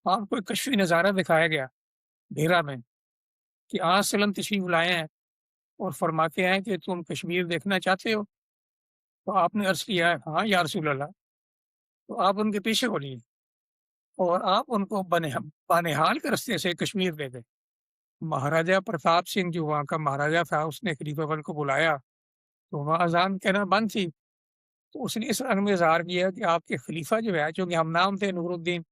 آپ کو ایک کشفی نظارہ دکھایا گیا بھیرا میں کہ آج سلم تشریف لائے ہیں اور فرماتے ہیں کہ تم کشمیر دیکھنا چاہتے ہو؟ تو آپ نے عرض کیا ہاں یا رسول اللہ۔ تو آپ ان کے پیچھے ہو لیے اور آپ ان کو بانہال کے رستے سے کشمیر لے گئے۔ مہاراجا پرتاپ سنگھ جو وہاں کا مہاراجا تھا، اس نے خلیفہ بل کو بلایا تو وہاں اذان کہنا بند تھی، تو اس نے اس رنگ میں اظہار کیا کہ آپ کے خلیفہ جو ہے، چونکہ ہم نام تھے نور الدین،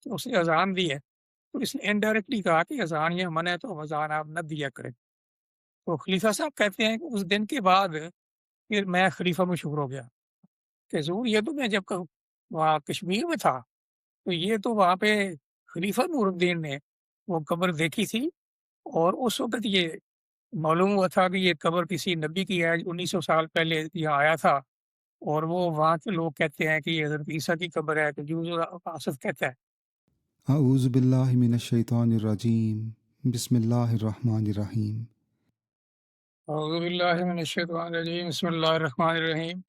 تو اس نے اذان دی ہے، تو اس نے انڈائریکٹلی کہا کہ اذان یہ منع ہے تو اذان آپ نہ دیا کریں۔ تو خلیفہ صاحب کہتے ہیں کہ اس دن کے بعد پھر میں خلیفہ مشہور ہو گیا کہ حضور یہ تو میں جب وہاں کشمیر میں تھا تو یہ تو وہاں پہ خلیفہ نور الدین نے وہ قبر دیکھی تھی، اور اس وقت یہ معلوم ہوا تھا کہ یہ قبر کسی نبی کی ہے، 1900 سال پہلے یہاں آیا تھا، اور وہ وہاں کے لوگ کہتے ہیں کہ یہ حضرت عیسیٰ کی قبر ہے، کہ جو آصف کہتا ہے۔ اعوذ باللہ من الشیطان الرجیم، بسم اللہ الرحمن الرحیم۔ اعوذ باللہ من الشیطان الرجیم، بسم اللہ الرحمن الرحیم۔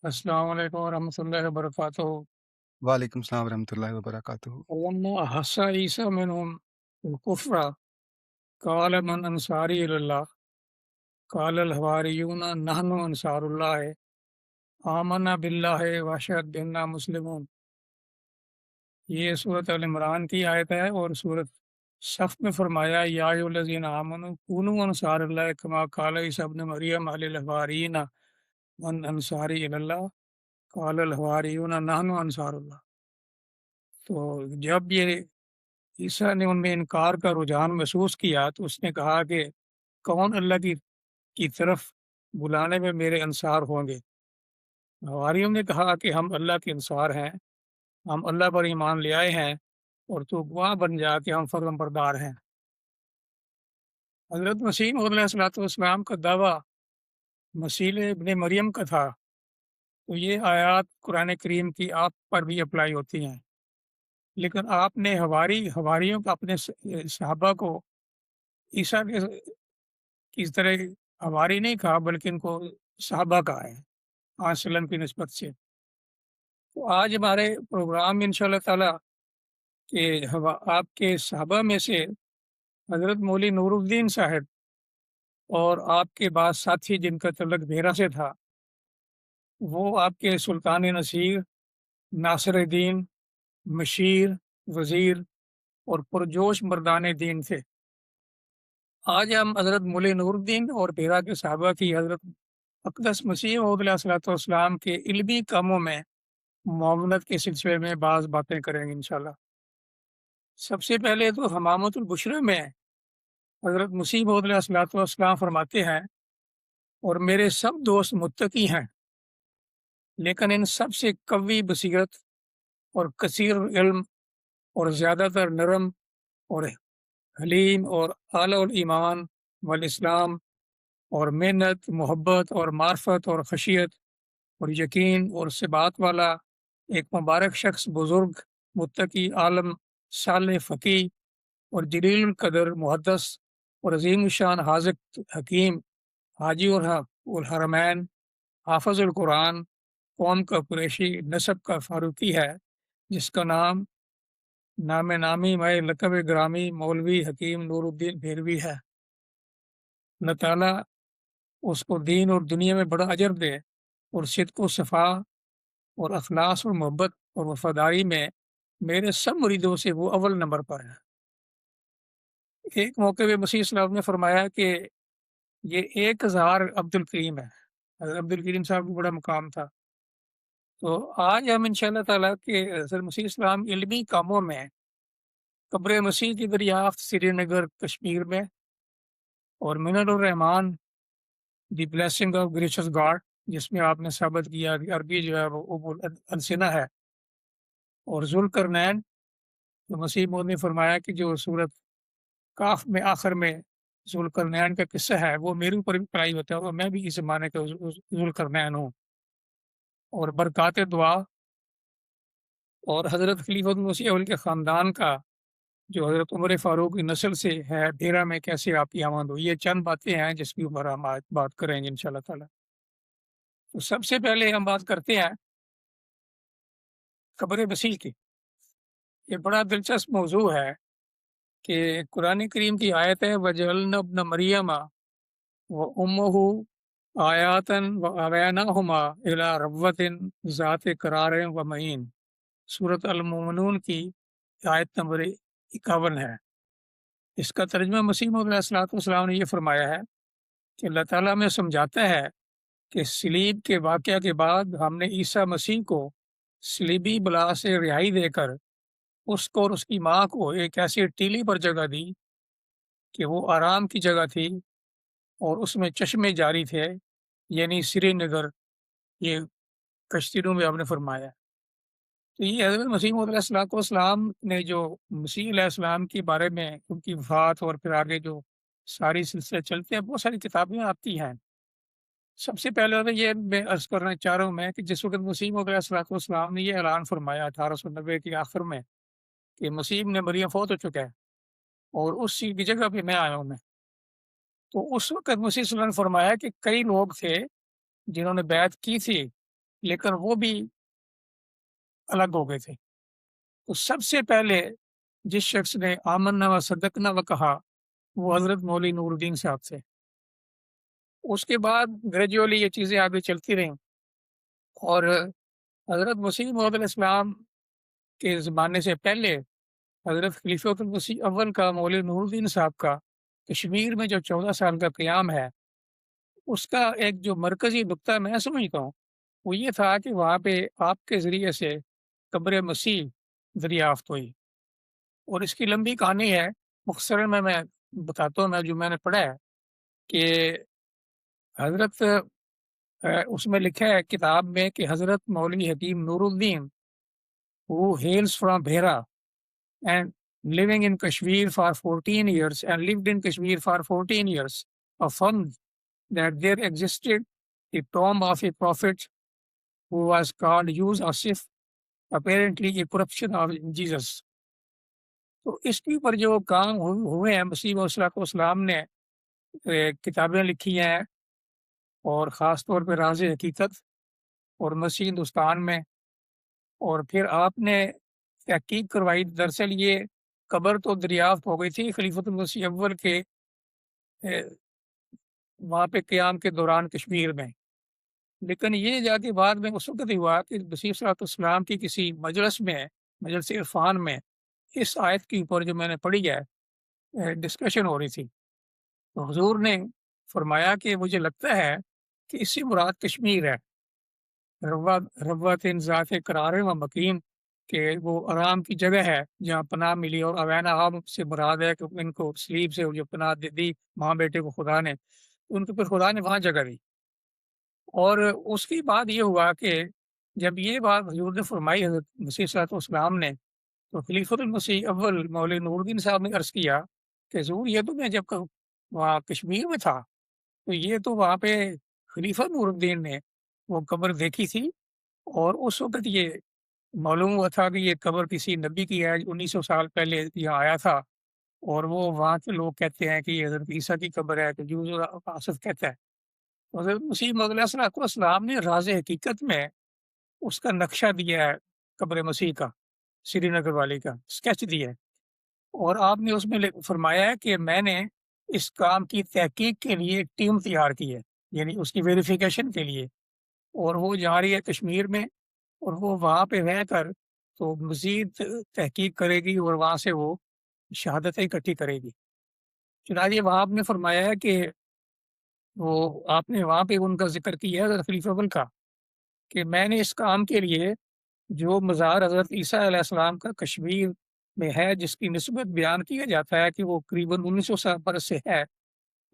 السلام علیکم ورحمۃ اللہ وبرکاتہ۔ وعلیکم السلام ورحمۃ اللہ وبرکاتہ۔ ولما احس عیسیٰ منہم الکفر قال من انصاری الی اللہ قال الحواریون نحن انصار اللہ آمنا باللہ واشہد بنا مسلمون۔ یہ صورت ال عمران کی آیت ہے، اور صورت صف میں فرمایا یا ایھا الذین آمنوا کونوا انصار اللہ کما قال عیسی ابن مریم للحواریین من انصاری الی اللہ قال الحواریون نحن انصار اللہ۔ تو جب یہ عیسیٰ نے ان میں انکار کا رجحان محسوس کیا تو اس نے کہا کہ کون اللہ کی طرف بلانے میں میرے انصار ہوں گے؟ حواریوں نے کہا کہ ہم اللہ کے انصار ہیں، ہم اللہ پر ایمان لے آئے ہیں، اور تو گواہ بن جا کہ ہم فرم بردار ہیں۔ حضرت مسیح موعود علیہ الصلوۃ والسلام کا دعویٰ مسیح ابن مریم کا تھا، تو یہ آیات قرآن کریم کی آپ پر بھی اپلائی ہوتی ہیں، لیکن آپ نے حواریوں کو، اپنے صحابہ کو عیسیٰ کے کی طرح حواری نہیں کہا، بلکہ ان کو صحابہ کہا ہے آج وسلم کی نسبت سے۔ تو آج ہمارے پروگرام میں انشاءاللہ تعالیٰ کہ آپ کے صحابہ میں سے حضرت مولوی نور الدین صاحب اور آپ کے بعض ساتھی جن کا تعلق بھیرا سے تھا، وہ آپ کے سلطان نصیر، ناصر الدین، مشیر، وزیر اور پرجوش مردان دین تھے۔ آج ہم حضرت مولوی نور الدین اور بھیرا کے صحابہ کی حضرت اقدس مسیح موعود علیہ الصلوۃ والسلام کے علمی کاموں میں معاونت کے سلسلے میں بعض باتیں کریں گے انشاءاللہ۔ سب سے پہلے تو حمامۃ البشرا میں حضرت مسیح موعود علیہ الصلوۃ والسلام فرماتے ہیں اور میرے سب دوست متقی ہیں، لیکن ان سب سے قوی بصیرت اور کثیر علم اور زیادہ تر نرم اور حلیم اور اعلیٰ الایمان والاسلام اور محنت، محبت اور معرفت اور خشیت اور یقین اور ثبات والا ایک مبارک شخص، بزرگ، متقی، عالم، صالح، فقی اور جلیل القدر، محدث اور عظیم الشان حاذق، حکیم، حاجی اور الحرمین، حافظ القرآن، قوم کا قریشی، نسب کا فاروقی ہے، جس کا نام نامی میں لقب گرامی مولوی حکیم نور الدین بھیروی ہے۔ اللہ تعالیٰ اس کو دین اور دنیا میں بڑا اجر دے، اور صدق و صفا اور اخلاص اور محبت اور وفاداری میں میرے سب مریدوں سے وہ اول نمبر پر ہے۔ ایک موقع پہ مسیح صاحب نے فرمایا کہ یہ 1000 عبد الکریم ہے۔ حضرت عبد الکریم صاحب کو بڑا مقام تھا۔ تو آج ہم انشاءاللہ تعالیٰ کہ حضرت مسیح السلام علمی کاموں میں قبر مسیح کی دریافت سری نگر کشمیر میں، اور منت الرحمان دی بلیسنگ آف گریشس گاڈ، جس میں آپ نے ثابت کیا کہ عربی جو ہے وہ ابو السنہ ہے، اور ذوالقرنین، تو مسیح موعود نے فرمایا کہ جو سورت کاف میں آخر میں ذوالقرنین کا قصہ ہے وہ میرے اوپر بھی پڑھائی ہوتا ہے، اور میں بھی اس زمانے کا ذوالقرنین ہوں۔ اور برکات دعا اور حضرت خلیفۃ المسیح اول کے خاندان کا جو حضرت عمر فاروق کی نسل سے ہے، بھیرا میں کیسے آپ کی آمد ہوئی، یہ چند باتیں ہیں جس کے اوپر ہم آج بات کریں گے انشاءاللہ تعالیٰ۔ تو سب سے پہلے ہم بات کرتے ہیں قبر مسیح کی۔ یہ بڑا دلچسپ موضوع ہے کہ قرآن کریم کی آیت ہے وَجَعَلْنَا ابْنَ مَرْيَمَ وَأُمَّهُ آیَاتًا وَأَوَيْنَاهُمَا إِلَىٰ رَبْوَةٍ ذَاتِ قَرَارٍ وَمَعِین، سورۃ المومنون کی آیت نمبر 51 ہے۔ اس کا ترجمہ مسیح موعود علیہ الصلوۃ والسلام نے یہ فرمایا ہے کہ اللہ تعالیٰ میں سمجھاتا ہے کہ صلیب کے واقعہ کے بعد ہم نے عیسیٰ مسیح کو صلیبی بلا سے رہائی دے کر اس کو اور اس کی ماں کو ایک ایسی ٹیلی پر جگہ دی کہ وہ آرام کی جگہ تھی اور اس میں چشمے جاری تھے، یعنی سری نگر، یہ کشتیوں میں آپ نے فرمایا۔ تو یہ حضرت مسیح موعود علیہ الصلوۃ والسلام نے جو مسیح علیہ السلام کے بارے میں ان کی وفات اور پھر آگے جو ساری سلسلے چلتے ہیں، بہت ساری کتابیں آتی ہیں۔ سب سے پہلے تو یہ میں عرض کرنا چاہ رہا ہوں میں کہ جس وقت مسیح موعود علیہ الصلوۃ والسلام نے یہ اعلان فرمایا 1890 کے آخر میں کہ مسیح ابن مریم فوت ہو چکا ہے اور اس چیز کی جگہ پہ میں آیا ہوں میں، تو اس وقت مسیح صلی اللہ علیہ وسلم نے فرمایا کہ کئی لوگ تھے جنہوں نے بیعت کی تھی لیکن وہ بھی الگ ہو گئے تھے۔ تو سب سے پہلے جس شخص نے آمنا و صدقنا و کہا وہ حضرت مولوی نور الدین صاحب تھے۔ اس کے بعد گریجولی یہ چیزیں آگے چلتی رہیں اور حضرت مسیح موعود علیہ السلام کے زمانے سے پہلے حضرت خلیفۃ المسیح اول کا مولوی نور الدین صاحب کا کشمیر میں جو 14 سال کا قیام ہے، اس کا ایک جو مرکزی نقطہ میں سمجھتا ہوں وہ یہ تھا کہ وہاں پہ آپ کے ذریعے سے قبر مسیح دریافت ہوئی، اور اس کی لمبی کہانی ہے، مختصراً میں بتاتا ہوں میں جو میں نے پڑھا ہے کہ حضرت اس میں لکھا ہے کتاب میں کہ حضرت مولوی حکیم نور الدین who hails from Bhera and living in Kashmir for 14 years and lived in Kashmir for 14 years, affirmed that there existed a tomb of a prophet who was called Yus Asif, apparently a corruption of Jesus. تو اس کے اوپر جو کام ہوئے ہیں مسیح علیہ السلام نے کتابیں لکھی ہیں، اور خاص طور پہ راز حقیقت اور مسیح ہندوستان میں، اور پھر آپ نے تحقیق کروائی۔ دراصل یہ قبر تو دریافت ہو گئی تھی خلیفۃ المسیح اول کے وہاں پہ قیام کے دوران کشمیر میں، لیکن یہ جا کے بعد میں اس وقت ہوا کہ مسیح صلی اللہ علیہ وسلم کی کسی مجلس میں، مجلس عرفان میں، اس آیت کے اوپر جو میں نے پڑھی ہے ڈسکشن ہو رہی تھی، تو حضور نے فرمایا کہ مجھے لگتا ہے کہ اس سے مراد کشمیر ہے، ربوۃ ذات قرار و مکین، کہ وہ آرام کی جگہ ہے جہاں پناہ ملی، اور اوینا عام سے مراد ہے کہ ان کو صلیب سے جو پناہ دی ماں بیٹے کو خدا نے، ان کو پھر خدا نے وہاں جگہ دی۔ اور اس کی بعد یہ ہوا کہ جب یہ بات حضور نے فرمائی حضرت مسیح صلی اللہ علیہ وسلم نے، تو خلیفۃ المسیح اول مولوی نور الدین صاحب نے عرض کیا کہ حضور یہ تو میں جب وہاں کشمیر میں تھا تو یہ تو وہاں پہ خلیفہ نور الدین نے وہ قبر دیکھی تھی، اور اس وقت یہ معلوم ہوا تھا کہ یہ قبر کسی نبی کی ہے، 1900 سال پہلے یہاں آیا تھا، اور وہ وہاں کے لوگ کہتے ہیں کہ یہ حضرت عیسیٰ کی قبر ہے، کہ یوسف آصف کہتا ہے۔ حضرت مسیح موعود علیہ السلام نے راز حقیقت میں اس کا نقشہ دیا ہے قبر مسیح کا، سری نگر والی کا اسکیچ دیا ہے، اور آپ نے اس میں فرمایا ہے کہ میں نے اس کام کی تحقیق کے لیے ایک ٹیم تیار کی ہے، یعنی اس کی ویریفیکیشن کے لیے، اور وہ جا رہی ہے کشمیر میں، اور وہ وہاں پہ رہ کر تو مزید تحقیق کرے گی اور وہاں سے وہ شہادتیں اکٹھی کرے گی۔ چنانچہ وہاں آپ نے فرمایا ہے کہ وہ آپ نے وہاں پہ ان کا ذکر کیا ہے حضرت خلیفہ اول کا، کہ میں نے اس کام کے لیے جو مزار حضرت عیسیٰ علیہ السلام کا کشمیر میں ہے، جس کی نسبت بیان کیا جاتا ہے کہ وہ قریباً 1900 سال برس سے ہے،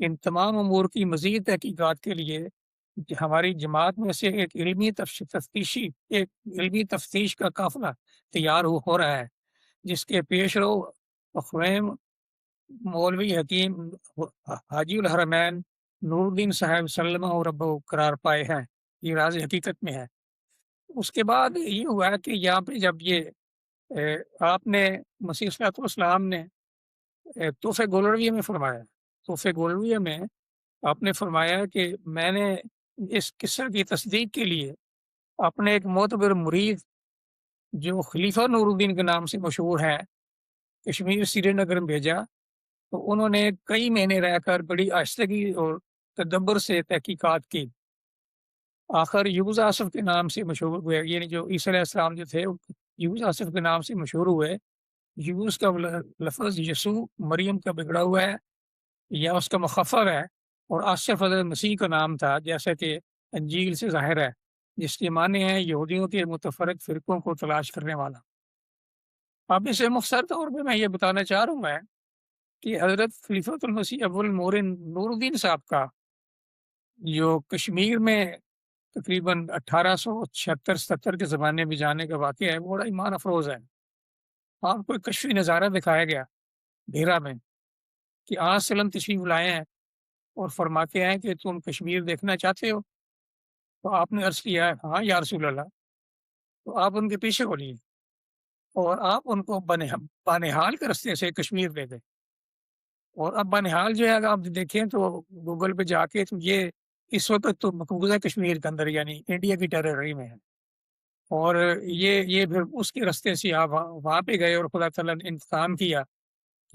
ان تمام امور کی مزید تحقیقات کے لیے ہماری جماعت میں سے ایک علمی تفتیش کا قافلہ تیار ہو رہا ہے، جس کے پیش رو اخویم مولوی حکیم حاجی الحرمین نور الدین صاحب سلمہ اور رب قرار پائے ہیں۔ یہ راز حقیقت میں ہے۔ اس کے بعد یہ ہوا کہ یہاں پہ جب یہ آپ نے مسیح صلی اللہ علیہ وسلم نے تحفہ گولرویہ میں فرمایا، تحفہ گولرویہ میں آپ نے فرمایا کہ میں نے اس قصہ کی تصدیق کے لیے اپنے ایک معتبر مرید جو خلیفہ نور الدین کے نام سے مشہور ہے، کشمیر سری نگر میں بھیجا، تو انہوں نے کئی مہینے رہ کر بڑی آہستگی اور تدبر سے تحقیقات کی۔ آخر یوز آصف کے نام سے مشہور ہوئے، یعنی جو عیسیٰ علیہ السلام جو تھے وہ یوز آصف کے نام سے مشہور ہوئے۔ یوز کا لفظ یسوع مریم کا بگڑا ہوا ہے یا اس کا مخفف ہے، اور آصف حضرت مسیح کا نام تھا، جیسا کہ انجیل سے ظاہر ہے، جس کے معنی ہیں یہودیوں کے متفرق فرقوں کو تلاش کرنے والا۔ اب اسے مختصر طور پہ میں یہ بتانا چاہ رہا ہوں میں کہ حضرت خلیفۃ المسیح اول نور الدین صاحب کا جو کشمیر میں تقریباً 1876-77 کے زمانے میں جانے کا واقعہ ہے، وہ بڑا ایمان افروز ہے۔ آپ کو ایک کشفی نظارہ دکھایا گیا بھیرا میں کہ آج سلم تشریف لائے ہیں اور فرماتے ہیں کہ تم کشمیر دیکھنا چاہتے ہو؟ تو آپ نے عرض کیا ہاں یا رسول اللہ۔ تو آپ ان کے پیچھے بولیے اور آپ ان کو بانہال کے رستے سے کشمیر لے گئے۔ اور اب بانہال جو ہے اگر آپ دیکھیں تو گوگل پہ جا کے تو یہ اس وقت تو مقبوضہ کشمیر کے اندر یعنی انڈیا کی ٹیریٹری میں ہے، اور یہ پھر اس کے رستے سے آپ وہاں پہ گئے اور خدا تعالیٰ نے انتظام کیا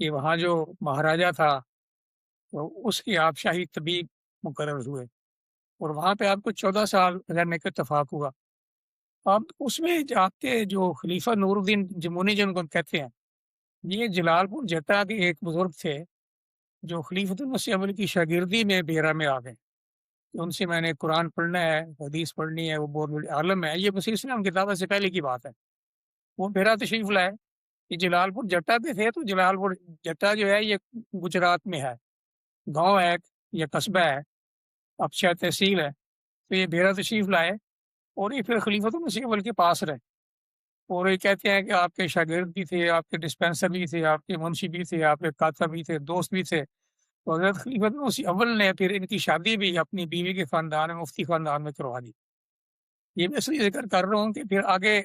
کہ وہاں جو مہاراجا تھا تو اس کی آپ شاہی طبیب مقرر ہوئے، اور وہاں پہ آپ کو 14 سال رہنے کا اتفاق ہوا۔ اب اس میں آپ کے جو خلیفہ نور الدین جمونی جن کو کہتے ہیں، یہ جلال پور جٹا کے ایک بزرگ تھے جو خلیفۃ المسیح اول کی شاگردی میں بیرا میں آ گئے کہ ان سے میں نے قرآن پڑھنا ہے، حدیث پڑھنی ہے، وہ بہت بڑے عالم ہے۔ یہ مسیح اسلام کی دعوت سے پہلے کی بات ہے۔ وہ بیرا تشریف لائے، یہ جلال پور جٹا پہ تھے، تو جلال پور جٹا جو ہے یہ گجرات میں ہے، گاؤں ہے یا قصبہ ہے، اب شاید تحصیل ہے۔ تو یہ بیرا تشریف لائے اور یہ پھر خلیفۃ المسیح اول کے پاس رہے، اور یہ کہتے ہیں کہ آپ کے شاگرد بھی تھے، آپ کے ڈسپینسر بھی تھے، آپ کے منشی بھی تھے، آپ کے کاتب بھی تھے، دوست بھی تھے۔ تو حضرت خلیفۃ مسیح اول نے پھر ان کی شادی بھی اپنی بیوی کے خاندان میں، مفتی خاندان میں کروا دی۔ یہ میں اس لیے ذکر کر رہا ہوں کہ پھر آگے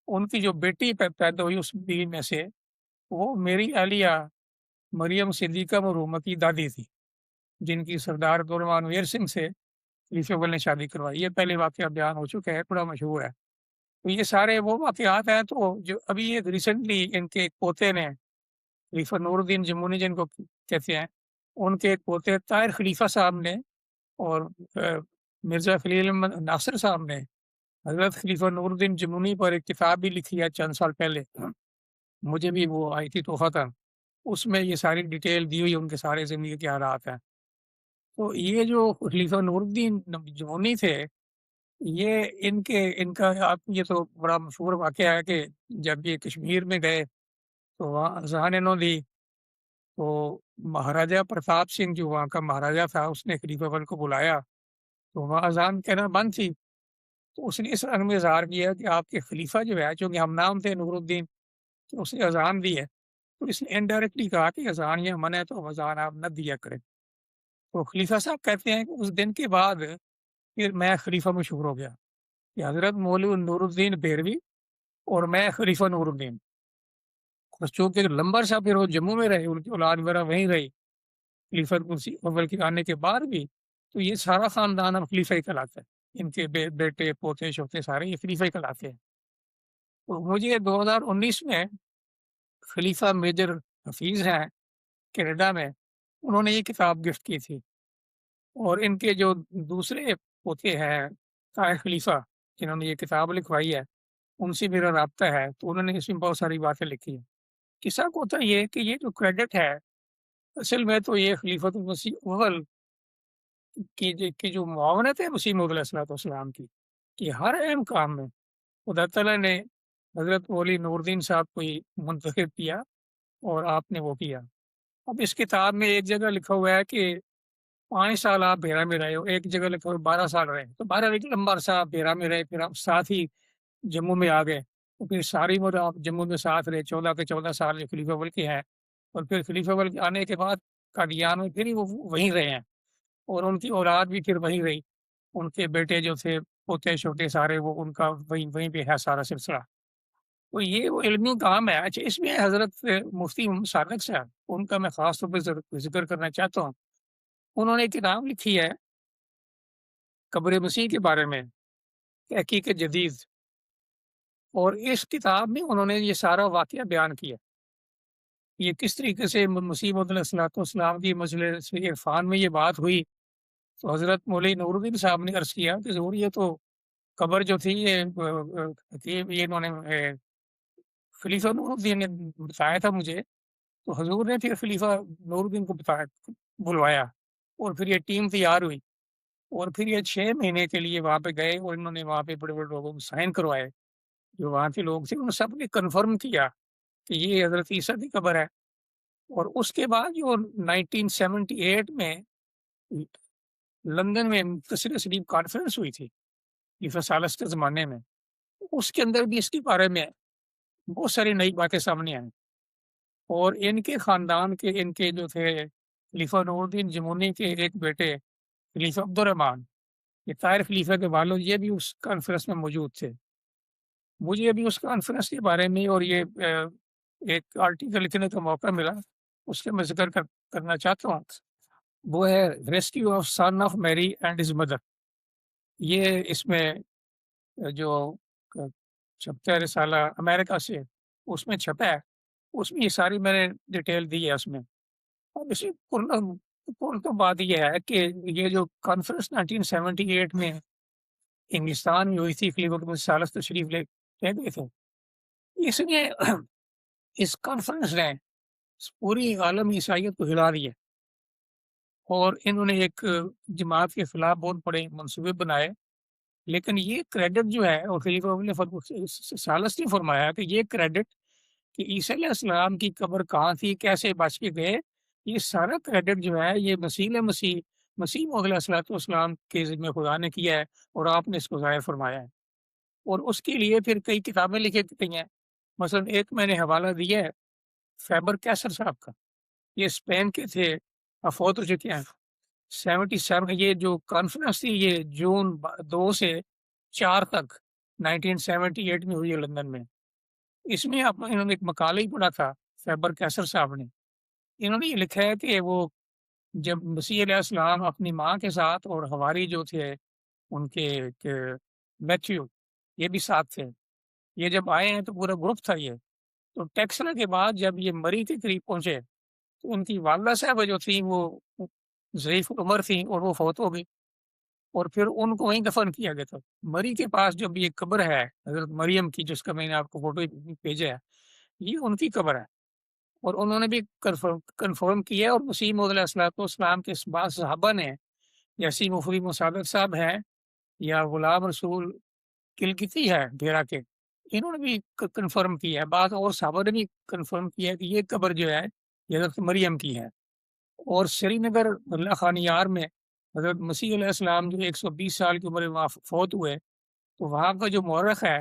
ان کی جو بیٹی پیدا ہوئی اس بیوی میں سے، وہ میری اہلیہ مریم صدیقہ مرحومہ کی دادی تھی، جن کی سردار عبدالرحمن ویر سنگھ سے خلیفہ اول نے شادی کروائی۔ یہ پہلے واقعہ بیان ہو چکا ہے، بڑا مشہور ہے۔ تو یہ سارے وہ واقعات ہیں تو جو ابھی یہ ریسنٹلی ان کے ایک پوتے نے، خلیفہ نور الدین جمونی جن کو کہتے ہیں، ان کے ایک پوتے طاہر خلیفہ صاحب نے اور مرزا خلیل احمد ناصر صاحب نے حضرت خلیفہ نور الدین جمونی پر ایک کتاب بھی لکھی ہے چند سال پہلے، مجھے بھی وہ آئی تھی تحفہ۔ اس میں یہ ساری ڈیٹیل دی ہوئی ان کے سارے زندگی کے حالات ہیں۔ تو یہ جو خلیفہ نور الدین جمونی تھے، یہ ان کا آپ یہ تو بڑا مشہور واقعہ ہے کہ جب یہ کشمیر میں گئے تو وہاں اذان انہوں دی، تو مہاراجا پرتاپ سنگھ جو وہاں کا مہاراجا تھا، اس نے خلیفہ اول کو بلایا، تو وہاں اذان کہنا بند تھی، تو اس نے اس رنگ میں اظہار کیا کہ آپ کے خلیفہ جو ہے، چونکہ ہم نام تھے نور الدین، تو اس نے اذان دی ہے، تو اس نے انڈائریکٹلی کہا کہ اذان یہ منع ہے تو اذان آپ نہ دیا کریں۔ تو خلیفہ صاحب کہتے ہیں کہ اس دن کے بعد پھر میں خلیفہ مشہور ہو گیا کہ حضرت مولوی نور الدین بیروی اور میں خلیفہ نور الدین۔ اور چونکہ لمبا عرصہ پھر وہ جموں میں رہے، ان کی اولاد وغیرہ وہیں رہی خلیفہ مسیح اول کے آنے کے بعد بھی، تو یہ سارا خاندان اب خلیفہ ہی کہلاتا ہے، ان کے بیٹے پوتے شوتے سارے یہ خلیفہ ہی کہلاتے ہیں۔ تو مجھے 2019 میں خلیفہ میجر حفیظ ہیں کینیڈا میں، انہوں نے یہ کتاب گفٹ کی تھی، اور ان کے جو دوسرے پوتے ہیں طاہر خلیفہ جنہوں نے یہ کتاب لکھوائی ہے، ان سے میرا رابطہ ہے، تو انہوں نے اس میں بہت ساری باتیں لکھی ہیں۔ قصہ کو ہوتا یہ کہ یہ جو کریڈٹ ہے، اصل میں تو یہ خلیفۃ المسیح اول کی جو معاونت ہے مسیح موعود علیہ السلام کی، کہ ہر اہم کام میں خدا تعالیٰ نے حضرت مولوی نور الدین صاحب کو ہی منتخب کیا اور آپ نے وہ کیا۔ اب اس کتاب میں ایک جگہ لکھا ہوا ہے کہ 5 سال آپ بیرا میں رہے ہو، ایک جگہ لکھا ہوا 12 سال رہے، تو 12 ایک لمبا عرصہ آپ بیرا میں رہے، پھر آپ ساتھ ہی جموں میں آ گئے، تو پھر ساری عمر آپ جموں میں ساتھ رہے، 14 کے 14 سال جو خلیفہ اول کے ہیں، اور پھر خلیفہ اول کے آنے کے بعد قادیان میں پھر ہی وہ وہیں رہے ہیں، اور ان کی اولاد بھی پھر وہیں رہی، ان کے بیٹے جو تھے پوتے چھوٹے سارے، وہ ان کا وہیں پہ ہے سارا سلسلہ۔ تو یہ وہ علمی کام ہے۔ اچھا، اس میں حضرت مفتی صادق صاحب، ان کا میں خاص طور پہ ذکر کرنا چاہتا ہوں۔ انہوں نے ایک کتاب لکھی ہے قبر مسیح کے بارے میں، تحقیق جدید، اور اس کتاب میں انہوں نے یہ سارا واقعہ بیان کیا، یہ کس طریقے سے مسیح موعود علیہ الصلوۃ والسلام کی مجلس عرفان میں یہ بات ہوئی۔ تو حضرت مولوی نور الدین صاحب نے عرض کیا کہ حضور یہ تو قبر جو تھی یہ انہوں نے خلیفہ نور الدین نے بتایا تھا مجھے، تو حضور نے پھر خلیفہ نور الدین کو بلوایا، اور پھر یہ ٹیم تیار ہوئی، اور پھر یہ 6 مہینے کے لیے وہاں پہ گئے، اور انہوں نے وہاں پہ بڑے بڑے لوگوں کو سائن کروائے، جو وہاں کے لوگ تھے انہوں سب نے کنفرم کیا کہ یہ حضرت عیسیٰ کی قبر ہے۔ اور اس کے بعد جو 1978 میں لندن میں مختصر شریف کانفرنس ہوئی تھی خلیفہ ثالث کے زمانے میں، اس کے اندر بھی اس کے بارے میں بہت ساری نئی باتیں سامنے آئیں، اور ان کے خاندان کے ان کے جو تھے خلیفہ نور الدین جمونی کے ایک بیٹے خلیفہ عبد الرحمان، یہ طاہر خلیفہ کے والد، یہ بھی اس کانفرنس میں موجود تھے۔ مجھے ابھی اس کانفرنس کے بارے میں اور یہ ایک آرٹیکل لکھنے کا موقع ملا، اس کا میں ذکر کرنا چاہتا ہوں۔ وہ ہے ریسکیو آف سن آف میری اینڈ ہز مدر۔ یہ اس میں جو چھپتا ہے رسالہ امریکہ سے، اس میں چھپا ہے، اس میں یہ ساری میں نے ڈیٹیل دی ہے اس میں۔ اب اسی تو بات یہ ہے کہ یہ جو کانفرنس 1978 میں انگلستان میں ہوئی تھی، خلیفہ ثالث تشریف لے گئے تھے، اس نے اس کانفرنس نے پوری عالم عیسائیت کو ہلا دیا، اور انہوں نے ایک جماعت کے خلاف بہت بڑے منصوبے بنائے۔ لیکن یہ کریڈٹ جو ہے، اور خلیفہ ثالث نے فرمایا کہ یہ کریڈٹ کہ عیسیٰ علیہ السلام کی قبر کہاں تھی، کیسے بچ کے گئے، یہ سارا کریڈٹ جو ہے یہ مسیح موعود علیہ الصلوۃ والسلام کے ذمہ خدا نے کیا ہے، اور آپ نے اس کو ظاہر فرمایا ہے، اور اس کے لیے پھر کئی کتابیں لکھی گئی ہیں۔ مثلا ایک میں نے حوالہ دیا ہے فیبر کیسر صاحب کا، یہ اسپین کے تھے، فوت ہو چکے ہیں 77۔ یہ جو کانفرنس تھی یہ جون 2 سے 4 تک 1978 میں ہوئی ہے لندن میں۔ اس میں انہوں نے ایک مقالہ ہی پڑھا تھا فیبر کیسر صاحب نے، انہوں نے یہ لکھا ہے کہ وہ جب مسیح علیہ السلام اپنی ماں کے ساتھ اور حواری جو تھے ان کے میتھیو، یہ بھی ساتھ تھے، یہ جب آئے ہیں تو پورا گروپ تھا یہ، تو ٹیکسلا کے بعد جب یہ مری کے قریب پہنچے تو ان کی والدہ صاحبہ جو تھیں وہ ضعیف العمر تھیں، اور وہ فوت ہو گئی، اور پھر ان کو وہیں دفن کیا گیا تھا۔ مری کے پاس جو بھی ایک قبر ہے حضرت مریم کی، جس کا میں نے آپ کو فوٹو بھیجا ہے، یہ ان کی قبر ہے، اور انہوں نے بھی کنفرم کیا ہے۔ اور مسیح موعود علیہ الصلوۃ والسلام کے بعض صحابہ نے، جیسی مفتی مصادق صاحب ہیں یا غلام رسول کلکتی ہے ڈیرا کے، انہوں نے بھی کنفرم کیا ہے، بعض اور صحابہ نے بھی کنفرم کیا ہے کہ یہ قبر جو ہے یہ حضرت مریم کی ہے۔ اور سری نگر اللہ خان یار میں حضرت مسیح علیہ السلام جو 120 سال کی عمر میں وہاں فوت ہوئے، تو وہاں کا جو مورخ ہے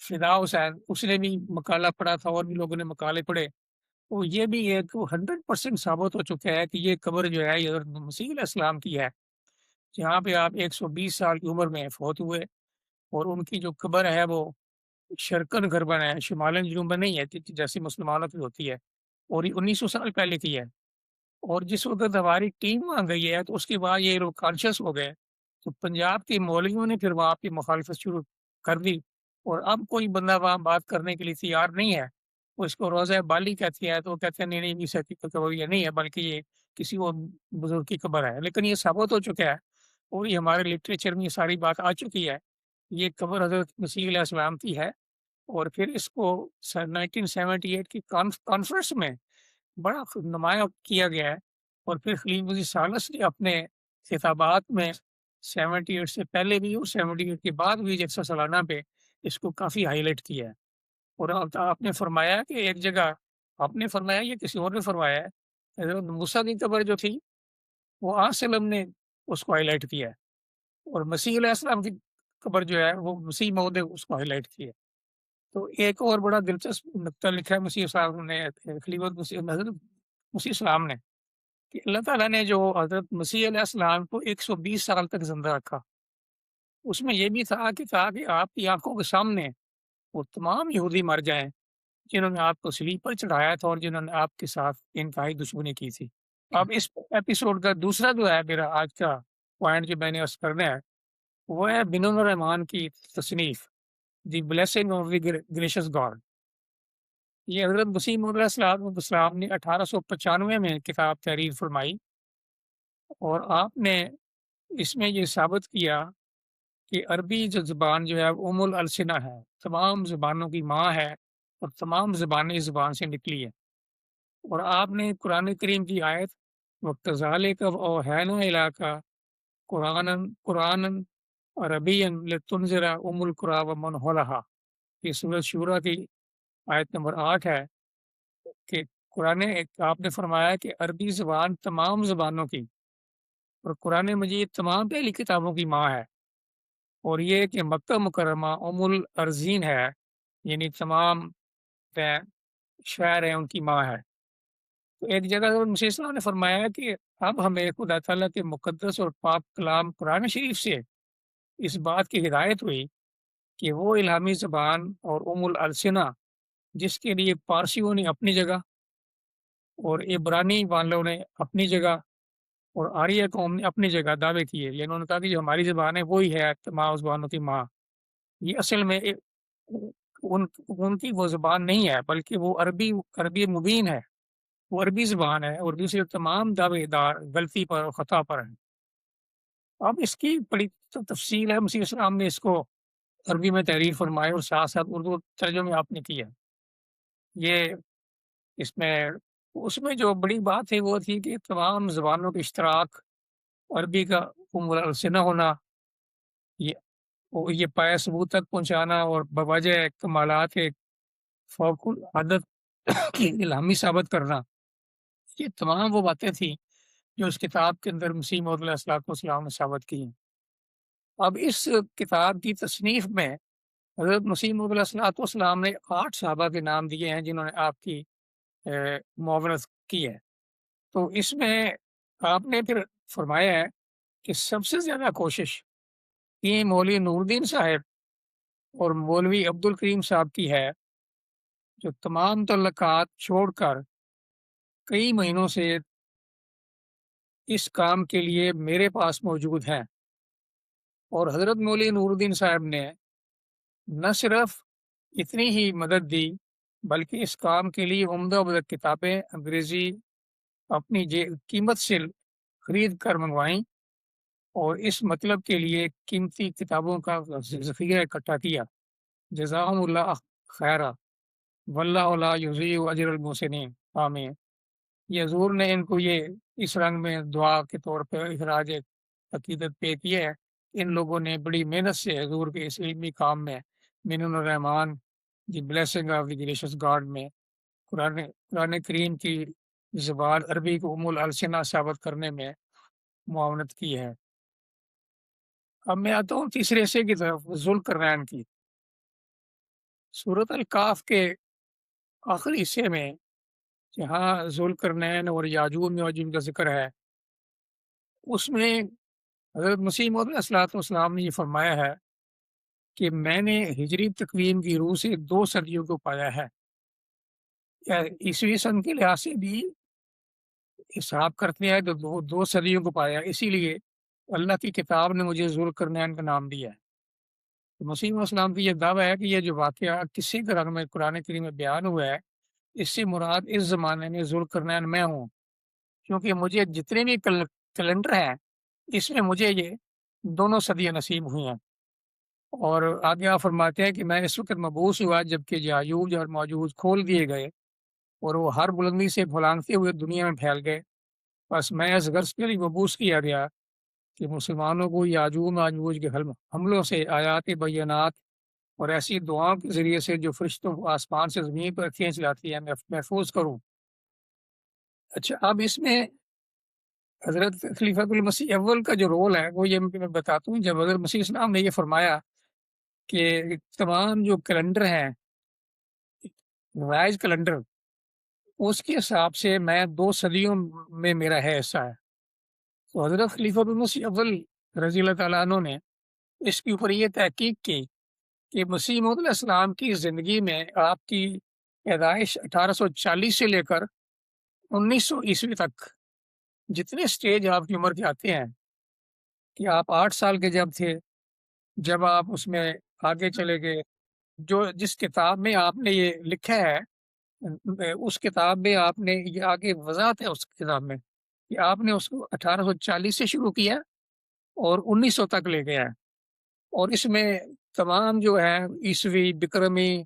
فدا حسین، اس نے بھی مقالہ پڑھا تھا، اور بھی لوگوں نے مقالے پڑھے، تو یہ بھی ایک 100% ثابت ہو چکا ہے کہ یہ قبر جو ہے یہ حضرت مسیح علیہ السلام کی ہے، جہاں پہ آپ 120 سال کی عمر میں فوت ہوئے، اور ان کی جو قبر ہے وہ شرقن غربن ہے، شمالن جنوبن نہیں ہے جیسی مسلمانوں کی ہوتی ہے، اور یہ 1900 سال پہلے کی ہے۔ اور جس وقت ہماری ٹیم وہاں گئی ہے تو اس کے بعد یہ لوگ کانشیس ہو گئے، تو پنجاب کے مولویوں نے پھر وہاں کی مخالفت شروع کر دی، اور اب کوئی بندہ وہاں بات کرنے کے لیے تیار نہیں ہے۔ وہ اس کو روضہ بالی کہتی ہے، تو وہ کہتے ہیں نہیں نہیں، عیسیٰ کی قبر یہ نہیں ہے، بلکہ یہ کسی اور بزرگ کی قبر ہے۔ لیکن یہ ثابت ہو چکا ہے، اور یہ ہمارے لٹریچر میں یہ ساری بات آ چکی ہے، یہ قبر حضرت مسیح علیہ السلام کی ہے۔ اور پھر اس کو 1978 کی کانفرنس میں بڑا نمایاں کیا گیا ہے، اور پھر خلیفہ ثالث نے اپنے خطابات میں 78 سے پہلے بھی اور 78 کے بعد بھی 100 سالانہ پہ اس کو کافی ہائی لائٹ کیا ہے۔ اور آپ نے فرمایا کہ ایک جگہ آپ نے فرمایا، یہ کسی اور نے فرمایا ہے، حضرت موسیٰ کی قبر جو تھی وہ وسلم نے اس کو ہائی لائٹ کیا ہے، اور مسیح علیہ السلام کی قبر جو ہے وہ مسیح موعود اس کو ہائی لائٹ کی ہے۔ تو ایک اور بڑا دلچسپ نقطہ لکھا ہے مسیح صاحب نے، خلیفہ حضرت مسیح السلام نے، کہ اللہ تعالیٰ نے جو حضرت مسیح علیہ السلام کو 120 سال تک زندہ رکھا، اس میں یہ بھی تھا کہ آپ کی آنکھوں کے سامنے وہ تمام یہودی مر جائیں جنہوں نے آپ کو صلیب پر چڑھایا تھا، اور جنہوں نے آپ کے ساتھ انتہائی دشمنی کی تھی۔ اب اس ایپیسوڈ کا دوسرا جو ہے میرا آج کا پوائنٹ جو میں نے اس کرنا ہے، وہ ہے بن الرحمان کی تصنیف دی blessing of the gracious God. یہ حضرت مسیح موعود علیہ السلام نے 1895 میں کتاب تحریر فرمائی، اور آپ نے اس میں یہ ثابت کیا کہ عربی جو زبان جو ہے وہ السنہ ہے، تمام زبانوں کی ماں ہے، اور تمام زبانیں اس زبان سے نکلی ہے۔ اور آپ نے قرآن کریم کی آیت وَكَذَلِكَ وَأَوْحَيْنَا إِلَيْكَ قرآن عربی لِتُنذِرَ القریٰ ومن حولہا، یہ سورۃ شورى کی آیت نمبر 8 ہے کہ آپ نے فرمایا کہ عربی زبان تمام زبانوں کی، اور قرآن مجید تمام پہلی کتابوں کی ماں ہے، اور یہ کہ مکہ مکرمہ الارضین ہے، یعنی تمام شہر ہیں ان کی ماں ہے۔ تو ایک جگہ حضرت مسیح السلام نے فرمایا کہ اب ہمیں خدا تعالیٰ کے مقدس اور پاک کلام قرآن شریف سے اس بات کی ہدایت ہوئی کہ وہ الہامی زبان اور السنہ، جس کے لیے پارسیوں نے اپنی جگہ اور عبرانی والوں نے اپنی جگہ اور آریہ قوم نے اپنی جگہ دعوے کیے، یعنی انہوں نے کہا کہ جو ہماری زبان ہے وہی ہے تمام زبانوں کی ماں۔ یہ اصل میں ان کی وہ زبان نہیں ہے، بلکہ وہ عربی مبین ہے، وہ عربی زبان ہے، اور دوسرے تمام دعوے دار غلطی پر اور خطا پر ہیں۔ اب اس کی بڑی تفصیل ہے، مسیح السلام نے اس کو عربی میں تحریر فرمائے اور ساتھ ساتھ اردو ترجمے آپ نے کیا۔ یہ اس میں جو بڑی بات ہے وہ تھی کہ تمام زبانوں کے اشتراک، عربی کا السنہ ہونا، یہ پایہ ثبوت تک پہنچانا، اور بوجہ کمالات فوق العادت کی الہامی ثابت کرنا، یہ تمام وہ باتیں تھیں جو اس کتاب کے اندر مسیح موعود علیہ السلام نے ثابت کی ہیں۔ اب اس کتاب کی تصنیف میں حضرت مسیح موعود علیہ السلام نے 8 صحابہ کے نام دیے ہیں جنہوں نے آپ کی معاونت کی ہے۔ تو اس میں آپ نے پھر فرمایا ہے کہ سب سے زیادہ کوشش یہ مولوی نور الدین صاحب اور مولوی عبد الکریم صاحب کی ہے، جو تمام تعلقات چھوڑ کر کئی مہینوں سے اس کام کے لیے میرے پاس موجود ہیں۔ اور حضرت مولوی نور الدین صاحب نے نہ صرف اتنی ہی مدد دی، بلکہ اس کام کے لیے عمدہ کتابیں انگریزی اپنی قیمت سے خرید کر منگوائیں، اور اس مطلب کے لیے قیمتی کتابوں کا ذخیرہ اکٹھا کیا۔ جزاہم اللہ خیرہ واللہ لا یضیع اجر المحسنین، آمین۔ یہ حضور نے ان کو یہ اس رنگ میں دعا کے طور پہ اخراج عقیدت پہ کیا ہے۔ ان لوگوں نے بڑی محنت سے حضور کے اس علمی کام میں منن الرحمان دی blessing of the gracious God میں قرآن کریم کی زبان عربی کو السنہ ثابت کرنے میں معاونت کی ہے۔ اب میں آتا ہوں تیسرے حصے کی طرف، ذوالقرنین کی۔ سورۃ الکاف کے آخری حصے میں جہاں ذوالقرنین اور یاجوج ماجوج کا ذکر ہے، اس میں حضرت مسیح موعود علیہ السلام نے یہ فرمایا ہے کہ میں نے ہجری تقویم کی روح سے 2 صدیوں کو پایا ہے۔ عیسوی سن کے لحاظ سے بھی حساب کرتے ہیں تو 2 صدیوں کو پایا، اسی لیے اللہ کی کتاب نے مجھے ذوالقرنین کا نام دیا ہے۔ تو مسیح علیہ السلام کی یہ دعویٰ ہے کہ یہ جو واقعہ کسی طرح میں قرآن کریم میں بیان ہوا ہے، اس سے مراد اس زمانے میں ذوالقرنین میں ہوں، کیونکہ مجھے جتنے بھی کیلنڈر ہیں اس میں مجھے یہ 2 صدیاں نصیب ہوئی ہیں۔ اور آگے آپ فرماتے ہیں کہ میں اس وقت مبعوث ہوا جبکہ یاجوج اور ماجوج کھول دیے گئے اور وہ ہر بلندی سے پھلانگتے ہوئے دنیا میں پھیل گئے، بس میں اس غرض کے لیے مبعوث کیا گیا کہ مسلمانوں کو یاجوج ماجوج کے حملوں سے آیات بینات اور ایسی دعاؤں کے ذریعے سے جو فرشتوں کو آسمان سے زمین پر کھینچ لاتی ہے میں محفوظ کروں۔ اچھا، اب اس میں حضرت خلیفۃ المسیح اول کا جو رول ہے وہ یہ میں بتاتا ہوں۔ جب حضرت مسیح السلام نے یہ فرمایا کہ تمام جو کیلنڈر ہیں رائج کیلنڈر، اس کے حساب سے میں 2 صدیوں میں میرا ہے حصہ ہے، تو حضرت خلیفۃ المسیح اول رضی اللہ تعالیٰ عنہ نے اس کے اوپر یہ تحقیق کی کہ مسیح موعود علیہ السلام کی زندگی میں آپ کی پیدائش 1840 سے لے کر 1900 عیسوی تک جتنے سٹیج آپ کی عمر کے آتے ہیں، کہ آپ 8 سال کے جب تھے، جب آپ اس میں آگے چلے گئے جس کتاب میں آپ نے یہ لکھا ہے، اس کتاب میں آپ نے یہ آگے وضاحت ہے اس کتاب میں کہ آپ نے اس کو 1840 سے شروع کیا اور 1900 تک لے گیا ہے، اور اس میں تمام جو ہے عیسوی، بکرمی،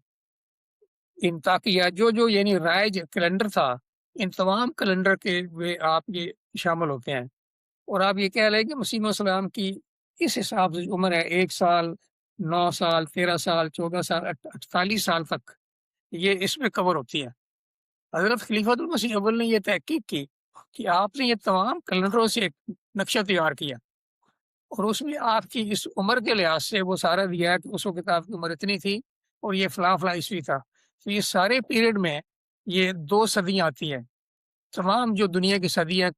انطاکیہ، جو یعنی رائج کیلنڈر تھا، ان تمام کیلنڈر کے آپ یہ شامل ہوتے ہیں، اور آپ یہ کہہ رہے ہیں کہ مسیح علیہ السلام کی اس حساب سے جو عمر ہے 1 سال، 9 سال، 13 سال، 14 سال، 48 سال تک یہ اس میں کور ہوتی ہے۔ حضرت خلیفۃ المسیح اول نے یہ تحقیق کی کہ آپ نے یہ تمام کیلنڈروں سے ایک نقشہ تیار کیا، اور اس میں آپ کی اس عمر کے لحاظ سے وہ سارا دیا ہے کہ اس وقت آپ کی عمر اتنی تھی اور یہ فلاں فلاں عیسوی تھا، تو یہ سارے پیریڈ میں یہ 2 صدیاں آتی ہیں، تمام جو دنیا کی صدیاں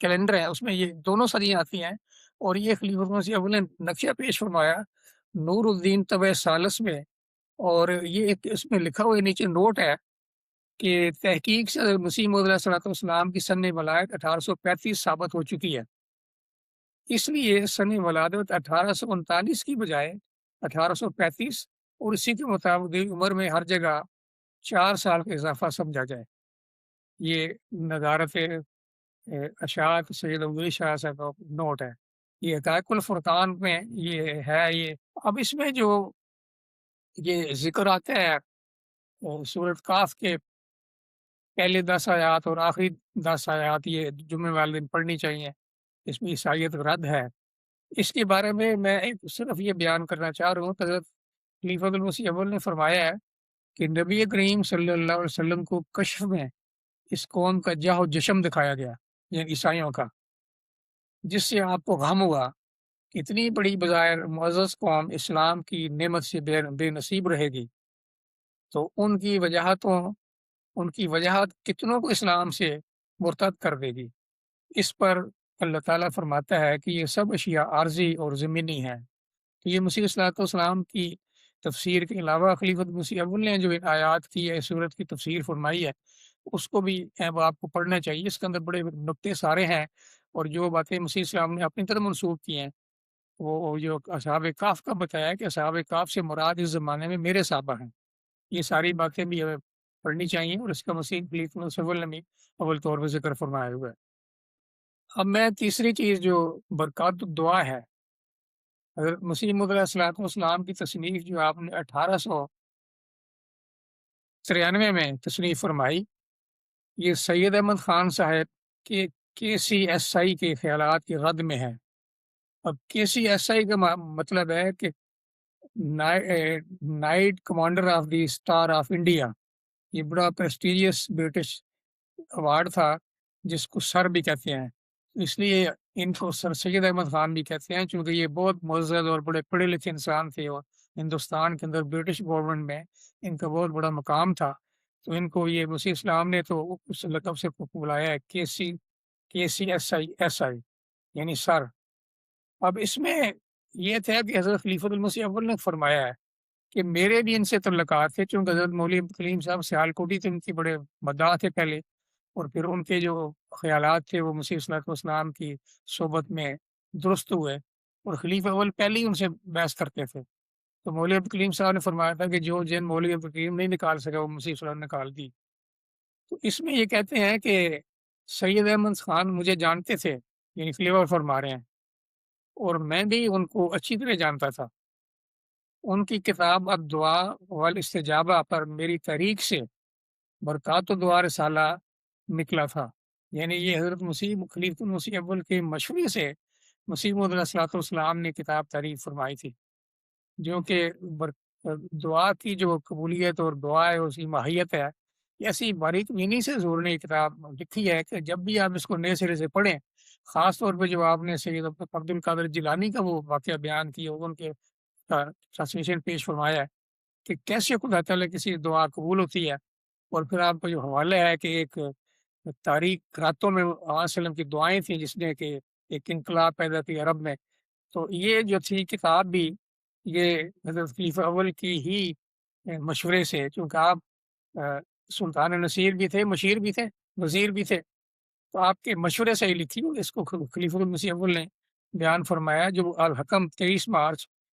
کیلنڈر ہے اس میں یہ دونوں صدیاں آتی ہیں، اور یہ خلیفۃ المسیح اول نے نقشہ پیش فرمایا نور الدین طبع ثالث میں، اور یہ ایک اس میں لکھا ہوا نیچے نوٹ ہے کہ تحقیق سے حضرت مسیح موعود علیہ الصلوۃ والسلام کی سن ولادت 1835 ثابت ہو چکی ہے، اس لیے سن ولادت 1839 کی بجائے 1835 اور اسی کے مطابق عمر میں ہر جگہ 4 سال کا اضافہ سمجھا جائے۔ یہ نظارت اشاعت سید عبدالعلی شاہ صاحب کا نوٹ ہے، یہ حقائق الفرقان میں یہ ہے۔ یہ اب اس میں جو یہ ذکر آتا ہے سورۃ کاف کے پہلے 10 آیات اور آخری 10 آیات، یہ جمعے والے دن پڑھنی چاہیے، اس میں عیسائیت رد ہے، اس کے بارے میں صرف یہ بیان کرنا چاہ رہا ہوں کہ حضرت خلیفۃ المسیح اول نے فرمایا ہے کہ نبی کریم صلی اللہ علیہ وسلم کو کشف میں اس قوم کا جاہ و جشم دکھایا گیا، یعنی عیسائیوں کا، جس سے آپ کو غم ہوا کہ اتنی بڑی بظاہر معزز قوم اسلام کی نعمت سے بے نصیب رہے گی، تو ان کی وجاہت کتنوں کو اسلام سے مرتد کر دے گی۔ اس پر اللہ تعالیٰ فرماتا ہے کہ یہ سب اشیاء عارضی اور زمینی ہیں۔ تو یہ مسیح صلی اللہ علیہ وسلم کی تفسیر کے علاوہ خلیفۃ مسیح اول نے جو ان آیات کی ہے صورت کی تفسیر فرمائی ہے، اس کو بھی وہ آپ کو پڑھنا چاہیے، اس کے اندر بڑے نقطے سارے ہیں، اور جو باتیں مسیح السلام نے اپنی طرف منسوخ کی ہیں، وہ جو اصحاب کہف کا بتایا کہ اصحاب کہف سے مراد اس زمانے میں میرے صحابہ ہیں، یہ ساری باتیں بھی ہمیں پڑھنی چاہیے، اور اس کا مسیح خلیفۃ المسیح اول نے بھی اول طور پہ ذکر فرمایا ہوا ہے۔ اب میں تیسری چیز جو برکات دعا ہے، حضرت مسیح موعود علیہ الصلوۃ والسلام کی تصنیف جو آپ نے 1893 میں تصنیف فرمائی، یہ سید احمد خان صاحب کے KCSI کے خیالات کی رد میں ہے۔ اب KCSI کا مطلب ہے کہ night commander of the star of India, یہ بڑا پریسٹیجیس برٹش ایوارڈ تھا جس کو سر بھی کہتے ہیں، اس لیے ان کو سر سید احمد خان بھی کہتے ہیں، چونکہ یہ بہت معزز اور بڑے پڑھے لکھے انسان تھے، اور ہندوستان کے اندر برٹش گورنمنٹ میں ان کا بہت بڑا مقام تھا، تو ان کو یہ مسیح اسلام نے تو اس لقب سے بلایا ہے KCSI یعنی سر۔ اب اس میں یہ تھا کہ حضرت خلیفۃ المسیح اول نے فرمایا ہے کہ میرے بھی ان سے تعلقات تھے، چونکہ حضرت مولوی عبد الکلیم صاحب سیالکوٹی تھے، ان کی بڑے مداح تھے پہلے، اور پھر ان کے جو خیالات تھے وہ مسیح صلی اللہ علیہ وسلم کی صحبت میں درست ہوئے، اور خلیفہ اول پہلے ہی ان سے بحث کرتے تھے، تو مولوی عبد الکلیم صاحب نے فرمایا تھا کہ جو جن مولوی عبد الکلیم نہیں نکال سکا وہ مسیح صلی اللہ علیہ وسلم نے نکال دی۔ تو اس میں یہ کہتے ہیں کہ سید احمد خان مجھے جانتے تھے، یعنی خلیفہ فرما رہے ہیں، اور میں بھی ان کو اچھی طرح جانتا تھا۔ ان کی کتاب الدعاء والاستجابہ پر میری تحریک سے برکات و دعا رسالہ نکلا تھا، یعنی یہ حضرت مسیح خلیفۃ المسیح اول کے مشورے سے مسیح موعود علیہ الصلوۃ والسلام نے کتاب تعریف فرمائی تھی، جو کہ دعا کی جو قبولیت اور دعا ہے اس کی ماہیت ہے، ایسی باریک بینی سے حضور نے یہ کتاب لکھی ہے کہ جب بھی آپ اس کو نئے سرے سے پڑھیں، خاص طور پہ جو آپ نے سید عبد القادر جیلانی کا وہ واقعہ بیان کیا، ان کے ٹرانسلیشن پیش فرمایا ہے کہ کیسے خدا تعالیٰ کسی دعا قبول ہوتی ہے، اور پھر آپ کا جو حوالہ ہے کہ ایک تاریخ راتوں میں علیہ وسلم کی دعائیں تھیں جس نے کہ ایک انقلاب پیدا کی عرب میں، تو یہ جو تھی کتاب بھی یہ حضرت خلیفہ اول کی ہی مشورے سے، چونکہ آپ سلطان نصیر بھی تھے، مشیر بھی تھے، وزیر بھی تھے، تو آپ کے مشورے سے ہی لکھی، اس کو خلیفہ المسیح اول نے بیان فرمایا، جو الحکم 23 مارچ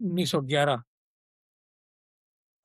1911।